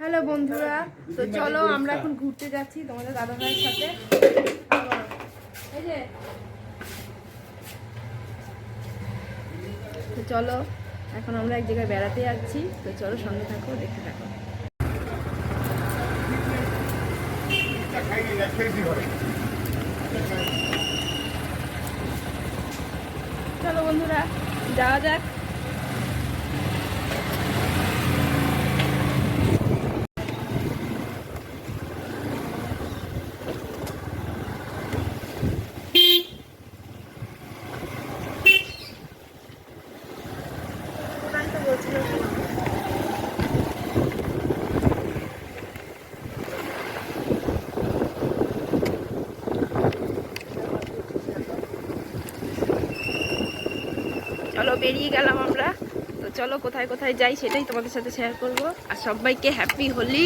Hello বন্ধুরা, তো চলো আমরা এখন ঘুরতে যাচ্ছি তোমাদের দাদা ভাইয়ের সাথে। এই যে তো চলো এখন আমরা এক জায়গায় বেড়াতে যাচ্ছি, তো চলো সঙ্গে থাকো, দেখতে থাকো। চলো বন্ধুরা যাওয়া যাক। চলো বেরিয়ে গেলাম আমরা, তো চলো কোথায় কোথায় যাই সেটাই তোমাদের সাথে শেয়ার করব। আর সবাইকে হ্যাপি হোলি।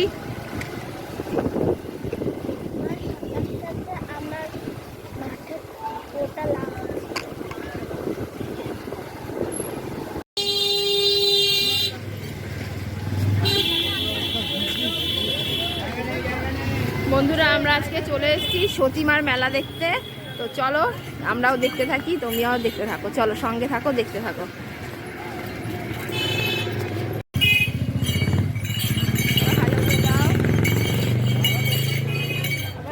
বন্ধুরা আমরা আজকে চলে এসেছি সতীমার মেলা দেখতে, তো চলো আমরাও দেখতে থাকি, তুমিও দেখতে থাকো, চলো সঙ্গে থাকো, দেখতে থাকো।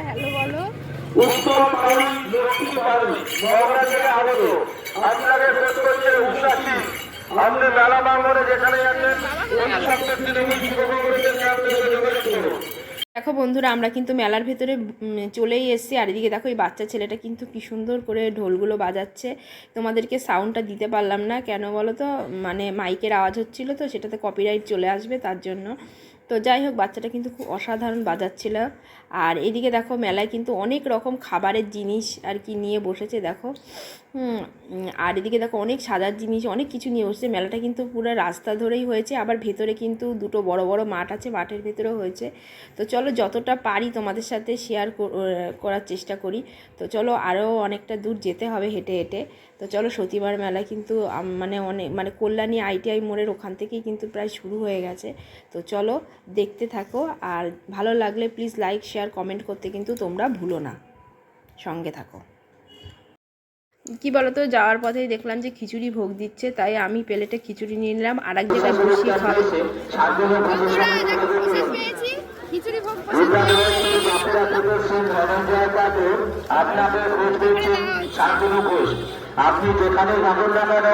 হ্যালো বলো। আপনি মেলা বাংলার যেখানে আছেন দেখো বন্ধুরা আমরা কিন্তু মেলার ভেতরে চলেই এসেছি। আর এদিকে দেখো এই বাচ্চা ছেলেটা কিন্তু কি সুন্দর করে ঢোলগুলো বাজাচ্ছে। তোমাদেরকে সাউন্ডটা দিতে পারলাম না, কেন বলো তো, মানে মাইকের আওয়াজ হচ্ছিলো তো, সেটাতে কপিরাইট চলে আসবে তার জন্য। তো যাই হোক বাচ্চাটা কিন্তু খুব অসাধারণ বাজাচ্ছিল। আর এদিকে দেখো মেলায় কিন্তু অনেক রকম খাবারের জিনিস আর কি নিয়ে বসেছে দেখো। আর এদিকে দেখো অনেক সাজার জিনিস, অনেক কিছু নিয়ে বসেছে। মেলাটা কিন্তু পুরো রাস্তা ধরেই হয়েছে, আবার ভেতরে কিন্তু দুটো বড় বড় মাঠ আছে, মাঠের ভেতরেও হয়েছে। তো চলো যতটা পারি তোমাদের সাথে শেয়ার করার চেষ্টা করি। তো চলো আরও অনেকটা দূর যেতে হবে হেঁটে হেঁটে। তো চলো সতীমার মেলা কিন্তু মানে কল্যাণী ITI মোড়ের ওখান থেকেই কিন্তু প্রায় শুরু হয়ে গেছে। তো চলো দেখতে থাকো, আর ভালো লাগলে প্লিজ লাইক শেয়ার কমেন্ট করতে কিন্তু তোমরা ভুলো না, সঙ্গে থাকো। কি বলতো, যাওয়ার পথেই দেখলাম যে খিচুড়ি ভোগ দিচ্ছে, তাই আমি প্লেটে খিচুড়ি নিয়ে নিলাম, আর এক জায়গায় বসিয়ে খাবো। খিচুড়ি ভোগ আপনি যেখানে থাকুন না কেন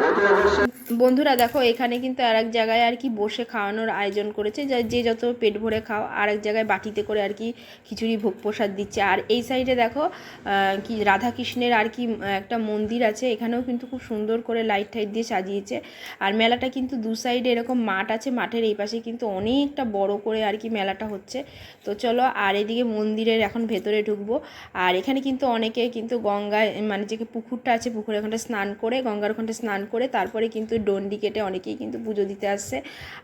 অতি অবশ্যই। বন্ধুরা দেখো এখানে কিন্তু আর এক জায়গায় আর কি বসে খাওয়ানোর আয়োজন করেছে, যে যত পেট ভরে খাও, আর এক জায়গায় বাটিতে করে আর কি খিচুড়ি ভোগ প্রসাদ দিচ্ছে। আর এই সাইডে দেখো কি রাধাকৃষ্ণের আর কি একটা মন্দির আছে, এখানেও কিন্তু খুব সুন্দর করে লাইট টাইট দিয়ে সাজিয়েছে। আর মেলাটা কিন্তু দু সাইডে এরকম মাঠ আছে, মাঠের এই পাশে কিন্তু অনেকটা বড় করে আর কি মেলাটা হচ্ছে। তো চলো আর এদিকে মন্দিরের এখন ভেতরে ঢুকবো। আর এখানে কিন্তু অনেকে কিন্তু গঙ্গায় মানে যে পুকুরটা আছে, পুকুরে ওখানটা স্নান করে, গঙ্গার ওখানটা স্নান করে তারপরে কিন্তু ডন্ডি কেটে অনেকেই কিন্তু পুজো দিতে আসছে।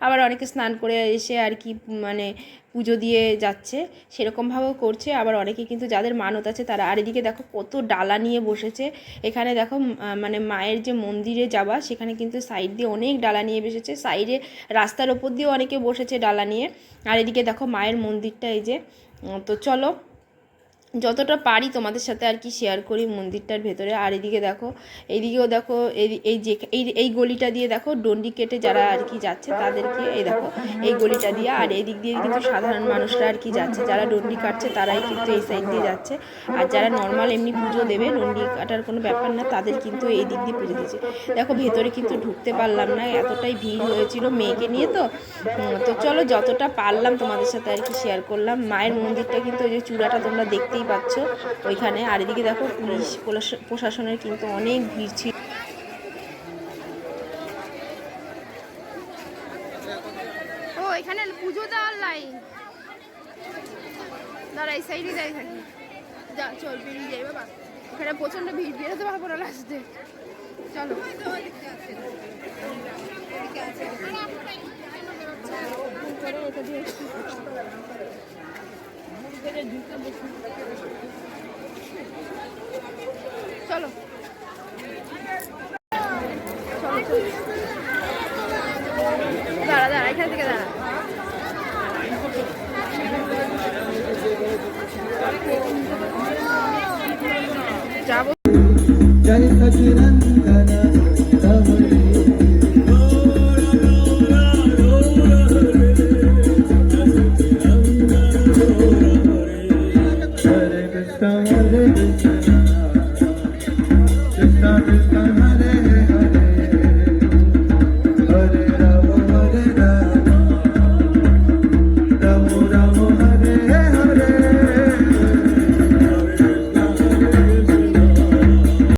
আবার অনেকে স্নান করে এসে আর কি মানে পুজো দিয়ে যাচ্ছে, সেরকমভাবেও করছে। আবার অনেকে কিন্তু যাদের মানত আছে তারা। আর এদিকে দেখো কত ডালা নিয়ে বসেছে এখানে দেখো, মানে মায়ের যে মন্দিরে যাওয়া সেখানে কিন্তু সাইড দিয়ে অনেক ডালা নিয়ে বসেছে, সাইডে রাস্তার ওপর দিয়েও অনেকে বসেছে ডালা নিয়ে। আর এদিকে দেখো মায়ের মন্দিরটা এই যে। তো চলো যতটা পারি তোমাদের সাথে আর কি শেয়ার করি মন্দিরটার ভেতরে। আর এদিকে দেখো, এইদিকেও দেখো এই গলিটা দিয়ে দেখো ডন্ডি কেটে যারা আর কি যাচ্ছে তাদেরকে, এই দেখো এই গলিটা দিয়ে। আর এই দিক দিয়ে কিন্তু সাধারণ মানুষরা আর কি যাচ্ছে, যারা ডন্ডি কাটছে তারাই কিন্তু এই সাইড দিয়ে যাচ্ছে। আর যারা নর্মাল এমনি পুজো দেবে, ডন্ডি কাটার কোনো ব্যাপার না, তাদের কিন্তু এই দিক দিয়ে পুজো দিচ্ছে। দেখো ভেতরে কিন্তু ঢুকতে পারলাম না, এতটাই ভিড় হয়েছিল মেয়েকে নিয়ে। তো চলো যতটা পারলাম তোমাদের সাথে আর কি শেয়ার করলাম। মায়ের মন্দিরটা কিন্তু ওই যে চূড়াটা তোমরা দেখতেই পাচ্ছ ওইখানে। আর এদিকে দেখো পুলিশ প্রশাসনের কিন্তু অনেক ভিড় ছিল। ও এখানে পুজো দেওয়ার লাইন, দাঁড়া এই সাইডে যাই থাকি, যা চল বেরিয়ে যাই বাবা, এখানে প্রচণ্ড ভিড়, বেরোতে পারবো না লাস্টে। চলো চলো দাঁড়া দাঁড়া এখান থেকে দাঁড়া। जय सचिरंजन हरे Hare Krishna Hare Krishna